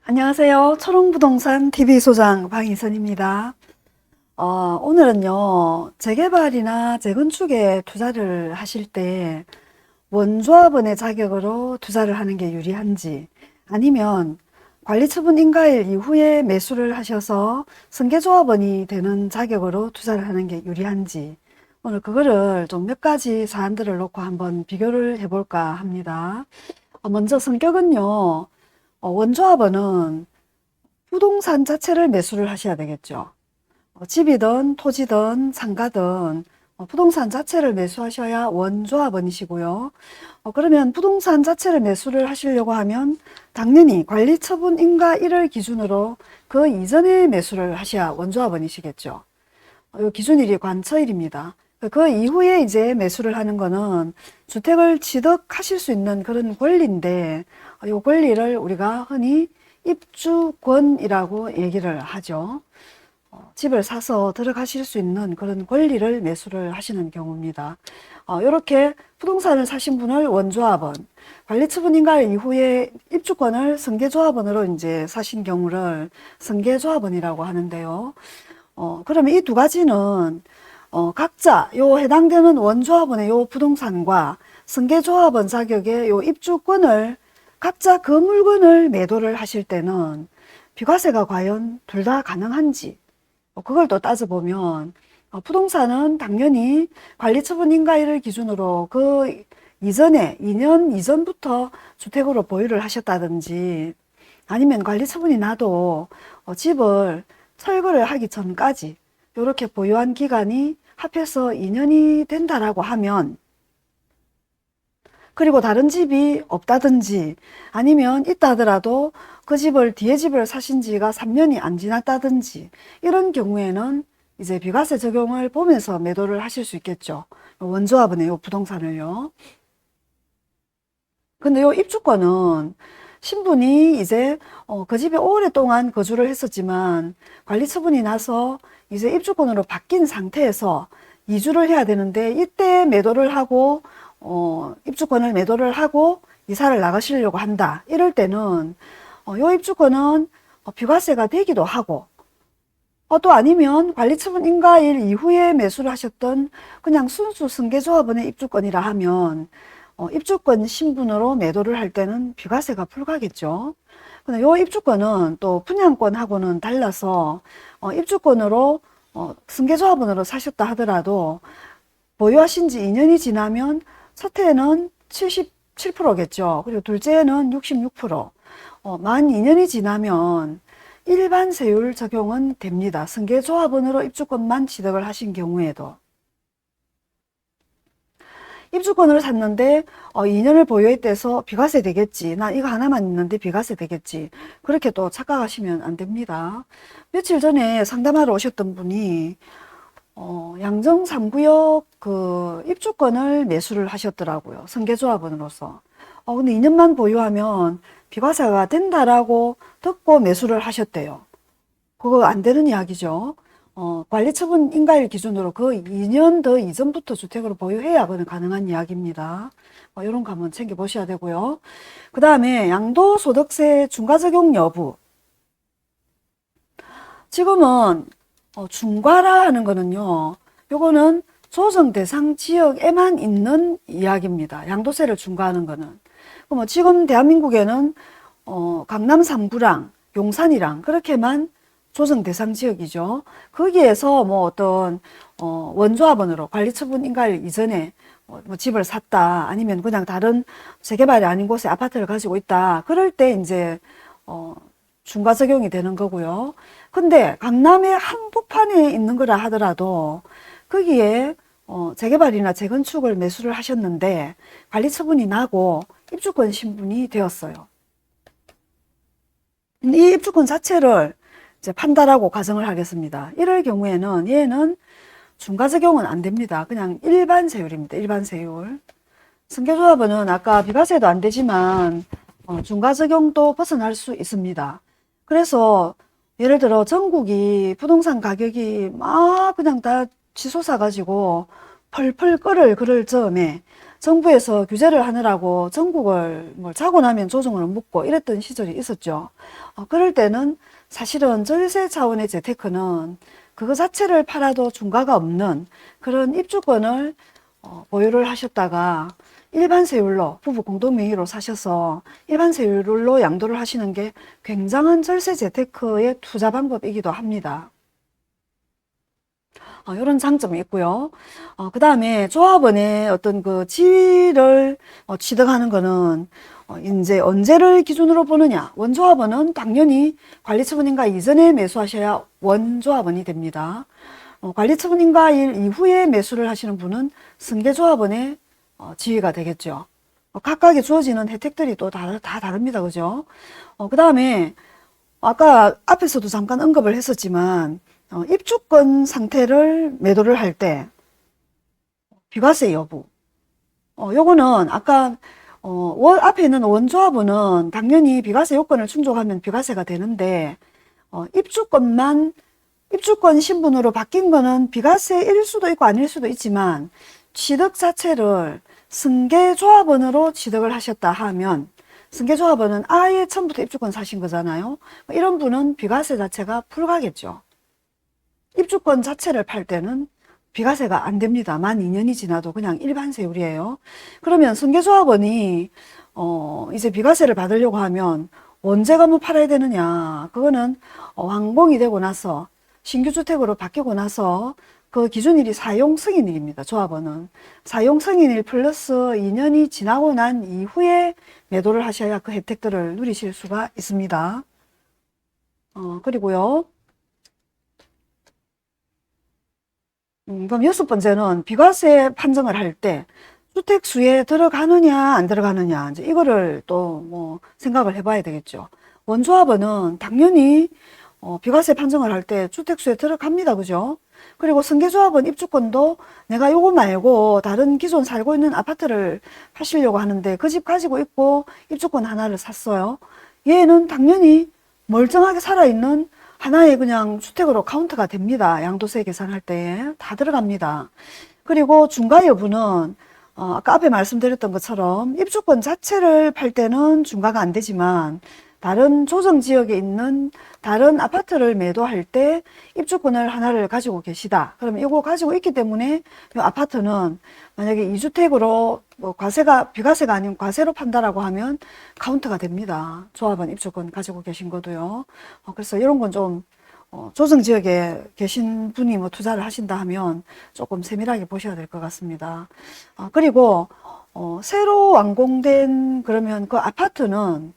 안녕하세요. 초롱부동산 TV소장 방희선입니다. 오늘은요, 재개발이나 재건축에 투자를 하실 때 원조합원의 자격으로 투자를 하는 게 유리한지, 아니면 관리처분 인가일 이후에 매수를 하셔서 승계조합원이 되는 자격으로 투자를 하는 게 유리한지, 오늘 그거를 좀 몇 가지 사안들을 놓고 한번 비교를 해볼까 합니다. 먼저 성격은요, 원조합원은 부동산 자체를 매수를 하셔야 되겠죠. 집이든 토지든 상가든 부동산 자체를 매수하셔야 원조합원이시고요. 그러면 부동산 자체를 매수를 하시려고 하면 당연히 관리처분 인가 1을 기준으로 그 이전에 매수를 하셔야 원조합원이시겠죠. 이 기준일이 관처일입니다. 그 이후에 이제 매수를 하는 거는 주택을 취득하실 수 있는 그런 권리인데, 이 권리를 우리가 흔히 입주권이라고 얘기를 하죠. 집을 사서 들어가실 수 있는 그런 권리를 매수를 하시는 경우입니다. 이렇게 부동산을 사신 분을 원조합원, 관리처분 인가 이후에 입주권을 승계조합원으로 이제 사신 경우를 승계조합원이라고 하는데요. 그러면 이 두 가지는 각자 요 해당되는 원조합원의 요 부동산과 승계조합원 자격의 요 입주권을 각자 그 물건을 매도를 하실 때는 비과세가 과연 둘 다 가능한지, 그걸 또 따져보면 부동산은 당연히 관리처분 인가일을 기준으로 그 이전에 2년 이전부터 주택으로 보유를 하셨다든지, 아니면 관리처분이 나도 집을 철거를 하기 전까지 이렇게 보유한 기간이 합해서 2년이 된다라고 하면, 그리고 다른 집이 없다든지 아니면 있다 하더라도 그 집을 뒤에 집을 사신 지가 3년이 안 지났다든지, 이런 경우에는 이제 비과세 적용을 보면서 매도를 하실 수 있겠죠. 원조합원의 요 부동산을요. 근데 요 입주권은 신분이 이제 그 집에 오랫동안 거주를 했었지만 관리처분이 나서 이제 입주권으로 바뀐 상태에서 이주를 해야 되는데, 이때 매도를 하고 입주권을 매도를 하고 이사를 나가시려고 한다, 이럴 때는 요 입주권은 비과세가 되기도 하고, 또 아니면 관리처분 인가일 이후에 매수를 하셨던 그냥 순수 승계조합원의 입주권이라 하면 입주권 신분으로 매도를 할 때는 비과세가 불가겠죠. 근데 요 입주권은 또 분양권하고는 달라서 입주권으로 승계조합원으로 사셨다 하더라도 보유하신 지 2년이 지나면 첫해는 77%겠죠. 그리고 둘째는 66%. 만 2년이 지나면 일반 세율 적용은 됩니다. 승계조합원으로 입주권만 취득을 하신 경우에도. 입주권을 샀는데 2년을 보유했대서 비과세 되겠지, 나 이거 하나만 있는데 비과세 되겠지, 그렇게 또 착각하시면 안 됩니다. 며칠 전에 상담하러 오셨던 분이 양정 3구역 그 입주권을 매수를 하셨더라고요. 승계조합원으로서. 근데 2년만 보유하면 비과세가 된다라고 듣고 매수를 하셨대요. 그거 안 되는 이야기죠. 관리처분 인가일 기준으로 그 2년 더 이전부터 주택으로 보유해야 그는 가능한 이야기입니다. 이런 거 한번 챙겨보셔야 되고요. 그 다음에 양도소득세 중과적용 여부. 지금은 중과라 하는 거는요, 요거는 조정 대상 지역에만 있는 이야기입니다. 양도세를 중과하는 거는. 그럼 지금 대한민국에는 강남 3구랑 용산이랑 그렇게만 조정 대상 지역이죠. 거기에서 뭐 어떤 원조합원으로 관리처분 인가일 이전에 뭐 집을 샀다, 아니면 그냥 다른 재개발이 아닌 곳에 아파트를 가지고 있다, 그럴 때 이제 중과 적용이 되는 거고요. 근데 강남의 한복판에 있는 거라 하더라도 거기에 재개발이나 재건축을 매수를 하셨는데 관리처분이 나고 입주권 신분이 되었어요. 이 입주권 자체를 이제 판다라고 가정을 하겠습니다. 이럴 경우에는 얘는 중과 적용은 안 됩니다. 그냥 일반 세율입니다. 일반 세율. 승계조합원은 아까 비과세도 안 되지만 중과 적용도 벗어날 수 있습니다. 그래서 예를 들어 전국이 부동산 가격이 막 그냥 다 치솟아 가지고 펄펄 끓을 그럴 즈음에 정부에서 규제를 하느라고 전국을 뭐 자고 나면 조정을 묻고 이랬던 시절이 있었죠. 그럴 때는 사실은 절세 차원의 재테크는 그거 자체를 팔아도 중과가 없는 그런 입주권을 보유를 하셨다가 일반 세율로 부부 공동 명의로 사셔서 일반 세율로 양도를 하시는 게 굉장한 절세 재테크의 투자 방법이기도 합니다. 이런 장점이 있고요. 그 다음에 조합원의 어떤 그 지위를 취득하는 거는 이제 언제를 기준으로 보느냐. 원조합원은 당연히 관리처분인가 이전에 매수하셔야 원조합원이 됩니다. 관리처분인가 일 이후에 매수를 하시는 분은 승계조합원의 지위가 되겠죠. 각각의 주어지는 혜택들이 또 다 다릅니다. 그죠? 그 다음에 아까 앞에서도 잠깐 언급을 했었지만 입주권 상태를 매도를 할 때 비과세 여부. 요거는 아까 앞에 있는 원조합원은 당연히 비과세 요건을 충족하면 비과세가 되는데 입주권 신분으로 바뀐 거는 비과세일 수도 있고 아닐 수도 있지만 취득 자체를 승계조합원으로 취득을 하셨다 하면 승계조합원은 아예 처음부터 입주권 사신 거잖아요. 이런 분은 비과세 자체가 불가겠죠. 입주권 자체를 팔 때는 비과세가 안 됩니다. 만 2년이 지나도 그냥 일반 세율이에요. 그러면 승계조합원이 이제 비과세를 받으려고 하면 언제가 뭐 팔아야 되느냐. 그거는 완공이 되고 나서 신규 주택으로 바뀌고 나서 그 기준일이 사용 승인일입니다. 조합원은 사용 승인일 플러스 2년이 지나고 난 이후에 매도를 하셔야 그 혜택들을 누리실 수가 있습니다. 그리고요. 그럼 6번째는 비과세 판정을 할 때 주택수에 들어가느냐 안 들어가느냐 이제 이거를 또 뭐 생각을 해봐야 되겠죠. 원조합원은 당연히 비과세 판정을 할 때 주택수에 들어갑니다. 그죠? 그리고 승계조합원 입주권도 내가 요거 말고 다른 기존 살고 있는 아파트를 파시려고 하는데 그 집 가지고 있고 입주권 하나를 샀어요. 얘는 당연히 멀쩡하게 살아있는 하나의 그냥 주택으로 카운트가 됩니다. 양도세 계산할 때 다 들어갑니다. 그리고 중과 여부는 아까 앞에 말씀드렸던 것처럼 입주권 자체를 팔 때는 중과가 안 되지만 다른 조정지역에 있는 다른 아파트를 매도할 때 입주권을 하나를 가지고 계시다. 그러면 이거 가지고 있기 때문에 이 아파트는 만약에 2주택으로 뭐 비과세가 아닌 과세로 판다라고 하면 카운트가 됩니다. 조합원 입주권 가지고 계신 거도요. 그래서 이런 건 좀 조정지역에 계신 분이 뭐 투자를 하신다 하면 조금 세밀하게 보셔야 될 것 같습니다. 그리고 새로 완공된 그러면 그 아파트는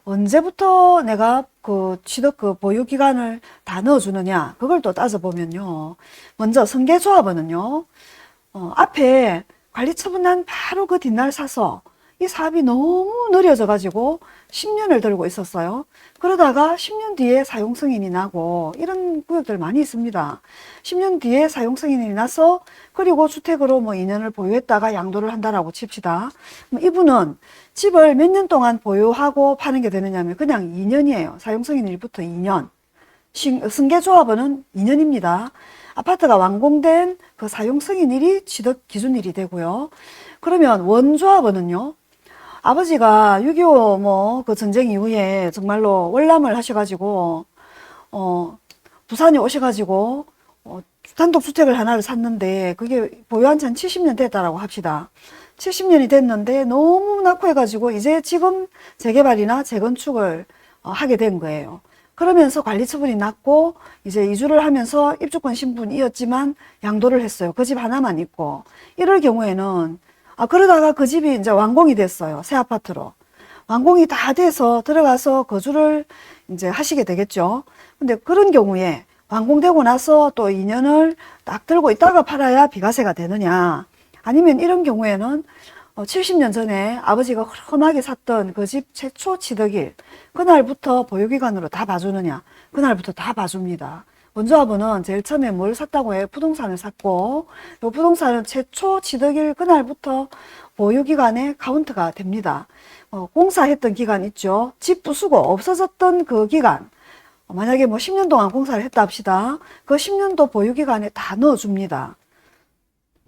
언제부터 내가 그 취득 그 보유 기간을 다 넣어주느냐 그걸 또 따져보면요. 먼저 승계조합원은요. 앞에 관리처분난 바로 그 뒷날 사서 이 사업이 너무 느려져 가지고 10년을 들고 있었어요. 그러다가 10년 뒤에 사용 승인이 나고 이런 구역들 많이 있습니다. 10년 뒤에 사용 승인이 나서 그리고 주택으로 뭐 2년을 보유했다가 양도를 한다라고 칩시다. 이분은 집을 몇 년 동안 보유하고 파는 게 되느냐면 그냥 2년이에요. 사용 승인일부터 2년. 승계조합원은 2년입니다. 아파트가 완공된 그 사용 승인일이 취득 기준일이 되고요. 그러면 원조합원은요. 아버지가 6.25 뭐 그 전쟁 이후에 정말로 월남을 하셔가지고 부산에 오셔가지고 단독주택을 하나를 샀는데 그게 보유한 지 한 70년 됐다라고 합시다. 70년이 됐는데 너무 낙후해가지고 이제 지금 재개발이나 재건축을 하게 된 거예요. 그러면서 관리처분이 났고 이제 이주를 하면서 입주권 신분이었지만 양도를 했어요. 그 집 하나만 있고 이럴 경우에는 그러다가 그 집이 이제 완공이 됐어요. 새 아파트로. 완공이 다 돼서 들어가서 거주를 이제 하시게 되겠죠. 근데 그런 경우에 완공되고 나서 또 2년을 딱 들고 있다가 팔아야 비과세가 되느냐. 아니면 이런 경우에는 70년 전에 아버지가 험하게 샀던 그 집 최초 취득일, 그날부터 보유기간으로 다 봐주느냐. 그날부터 다 봐줍니다. 원조합원은 제일 처음에 뭘 샀다고 해요? 부동산을 샀고, 이 부동산은 최초 취득일 그날부터 보유기간에 카운트가 됩니다. 공사했던 기간 있죠? 집 부수고 없어졌던 그 기간. 만약에 뭐 10년 동안 공사를 했다 합시다. 그 10년도 보유기간에 다 넣어줍니다.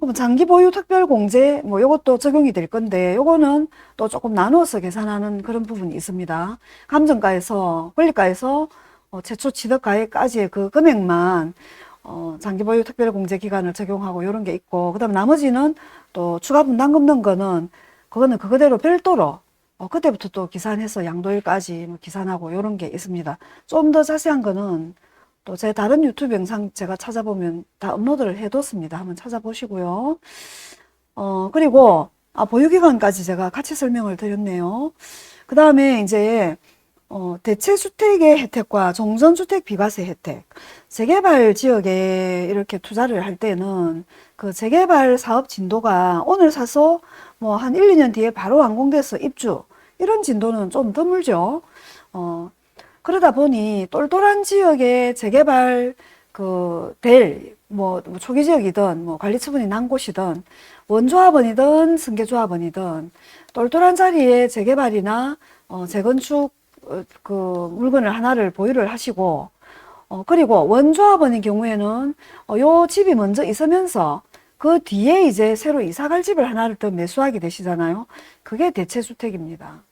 그럼 장기 보유 특별 공제 뭐 요것도 적용이 될 건데 요거는 또 조금 나누어서 계산하는 그런 부분이 있습니다. 감정가에서 권리가에서 최초 취득 가액까지의 그 금액만 장기 보유 특별 공제 기간을 적용하고 요런 게 있고, 그다음 나머지는 또 추가 분담금 넣은 거는 그거는 그거대로 별도로 그때부터 또 계산해서 양도일까지 뭐 계산하고 요런 게 있습니다. 좀 더 자세한 거는 또 제 다른 유튜브 영상 제가 찾아보면 다 업로드를 해뒀습니다. 한번 찾아보시고요. 그리고 보유기간까지 제가 같이 설명을 드렸네요. 그 다음에 이제 대체주택의 혜택과 종전주택 비과세 혜택. 재개발 지역에 이렇게 투자를 할 때는 그 재개발 사업 진도가 오늘 사서 뭐 한 1, 2년 뒤에 바로 완공돼서 입주, 이런 진도는 좀 드물죠. 그러다 보니 똘똘한 지역에 재개발 뭐 초기 지역이든 뭐 관리처분이 난 곳이든 원조합원이든 승계조합원이든 똘똘한 자리에 재개발이나 재건축 그 물건을 하나를 보유를 하시고, 그리고 원조합원의 경우에는 요 집이 먼저 있으면서 그 뒤에 이제 새로 이사갈 집을 하나를 더 매수하게 되시잖아요. 그게 대체주택입니다.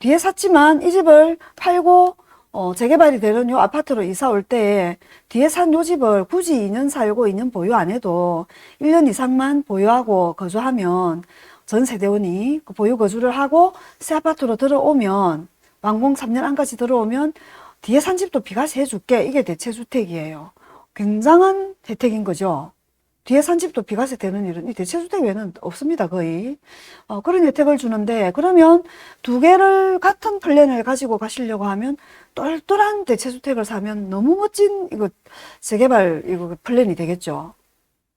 뒤에 샀지만 이 집을 팔고 재개발이 되는 요 아파트로 이사 올 때 뒤에 산 요 집을 굳이 2년 살고 2년 보유 안 해도 1년 이상만 보유하고 거주하면 전 세대원이 그 보유 거주를 하고 새 아파트로 들어오면, 완공 3년 안까지 들어오면 뒤에 산 집도 비과세 해줄게. 이게 대체주택이에요. 굉장한 혜택인 거죠. 뒤에 산 집도 비과세 되는 일은 이 대체주택 외에는 없습니다, 거의. 그런 혜택을 주는데, 그러면 두 개를 같은 플랜을 가지고 가시려고 하면 똘똘한 대체주택을 사면 너무 멋진 재개발 플랜이 되겠죠.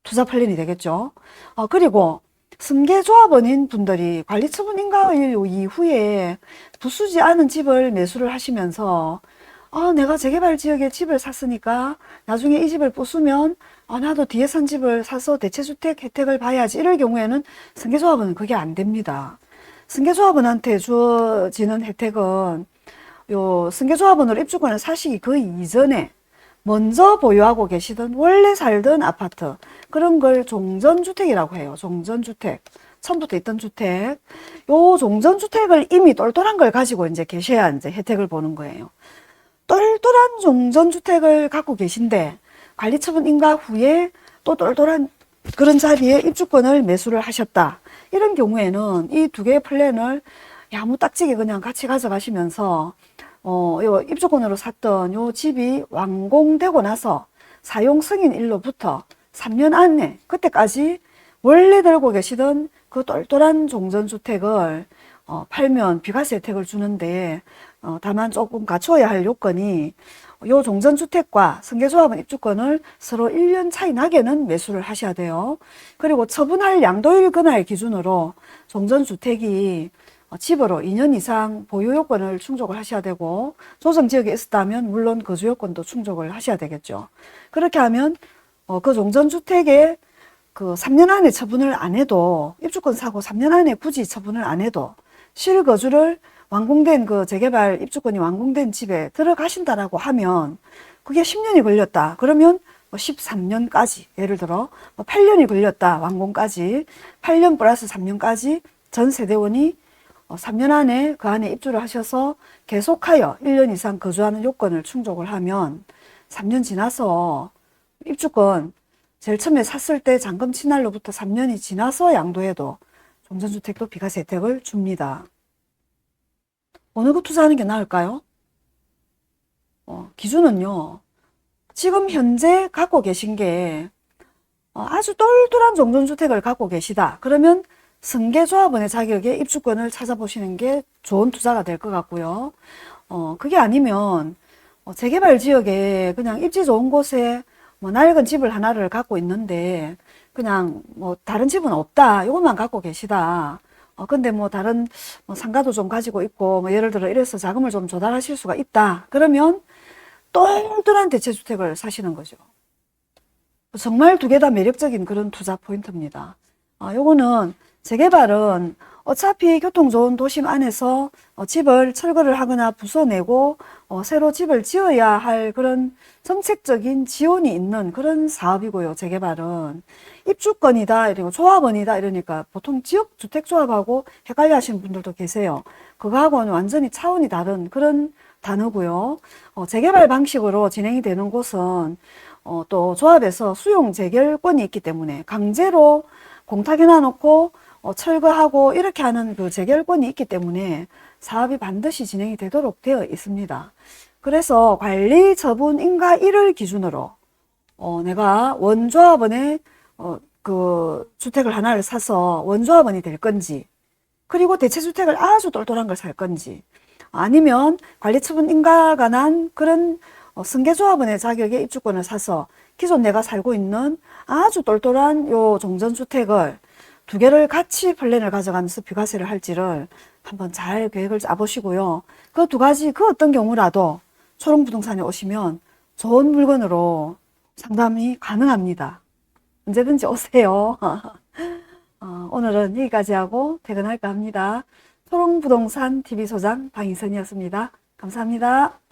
투자 플랜이 되겠죠. 그리고 승계조합원인 분들이 관리처분 인가 이후에 부수지 않은 집을 매수를 하시면서 내가 재개발 지역에 집을 샀으니까 나중에 이 집을 부수면 나도 뒤에 산 집을 사서 대체주택 혜택을 봐야지, 이럴 경우에는 승계조합원은 그게 안 됩니다. 승계조합원한테 주어지는 혜택은 요 승계조합원으로 입주권을 사시기 그 이전에 먼저 보유하고 계시던 원래 살던 아파트, 그런 걸 종전주택이라고 해요. 종전주택. 처음부터 있던 주택. 요 종전주택을 이미 똘똘한 걸 가지고 이제 계셔야 이제 혜택을 보는 거예요. 똘똘한 종전주택을 갖고 계신데 관리처분 인가 후에 또 똘똘한 그런 자리에 입주권을 매수를 하셨다. 이런 경우에는 이 두 개의 플랜을 야무딱지게 그냥 같이 가져가시면서 요 입주권으로 샀던 요 집이 완공되고 나서 사용 승인일로부터 3년 안에 그때까지 원래 들고 계시던 그 똘똘한 종전주택을 팔면 비과세 혜택을 주는데, 다만 조금 갖춰야 할 요건이 요 종전주택과 승계조합원 입주권을 서로 1년 차이 나게는 매수를 하셔야 돼요. 그리고 처분할 양도일 그날 기준으로 종전주택이 집으로 2년 이상 보유 요건을 충족을 하셔야 되고, 조정지역에 있었다면 물론 거주 요건도 충족을 하셔야 되겠죠. 그렇게 하면 그 종전주택에 그 3년 안에 처분을 안 해도, 입주권 사고 3년 안에 굳이 처분을 안 해도 실거주를 완공된 그 재개발 입주권이 완공된 집에 들어가신다라고 하면 그게 10년이 걸렸다. 그러면 13년까지, 예를 들어 8년이 걸렸다. 완공까지 8년 플러스 3년까지 전 세대원이 3년 안에 그 안에 입주를 하셔서 계속하여 1년 이상 거주하는 요건을 충족을 하면 3년 지나서 입주권 제일 처음에 샀을 때 잔금 친할로부터 3년이 지나서 양도해도 종전주택도 비과세 혜택을 줍니다. 어느 거 투자하는 게 나을까요? 기준은요, 지금 현재 갖고 계신 게 아주 똘똘한 종전주택을 갖고 계시다. 그러면 승계조합원의 자격에 입주권을 찾아보시는 게 좋은 투자가 될 것 같고요. 그게 아니면 재개발 지역에 그냥 입지 좋은 곳에 뭐 낡은 집을 하나를 갖고 있는데 그냥 뭐 다른 집은 없다, 이것만 갖고 계시다. 근데 뭐 다른 상가도 좀 가지고 있고 뭐 예를 들어 이래서 자금을 좀 조달하실 수가 있다. 그러면 똘똘한 대체주택을 사시는 거죠. 정말 두 개 다 매력적인 그런 투자 포인트입니다. 요거는 재개발은 어차피 교통 좋은 도심 안에서 집을 철거를 하거나 부숴내고 새로 집을 지어야 할 그런 정책적인 지원이 있는 그런 사업이고요. 재개발은 입주권이다 이러고 조합원이다 이러니까 보통 지역주택조합하고 헷갈려 하시는 분들도 계세요. 그거하고는 완전히 차원이 다른 그런 단어고요. 재개발 방식으로 진행이 되는 곳은 또 조합에서 수용 재결권이 있기 때문에 강제로 공탁에 놔놓고 철거하고 이렇게 하는 그 재결권이 있기 때문에 사업이 반드시 진행이 되도록 되어 있습니다. 그래서 관리 처분 인가 1을 기준으로 내가 원조합원의 그 주택을 하나를 사서 원조합원이 될 건지, 그리고 대체주택을 아주 똘똘한 걸 살 건지, 아니면 관리처분 인가가 난 그런 승계조합원의 자격의 입주권을 사서 기존 내가 살고 있는 아주 똘똘한 요 종전주택을 두 개를 같이 플랜을 가져가면서 비과세를 할지를 한번 잘 계획을 짜보시고요. 그 두 가지, 그 어떤 경우라도 초롱부동산에 오시면 좋은 물건으로 상담이 가능합니다. 언제든지 오세요. 오늘은 여기까지 하고 퇴근할까 합니다. 초롱부동산 TV소장 방인선이었습니다. 감사합니다.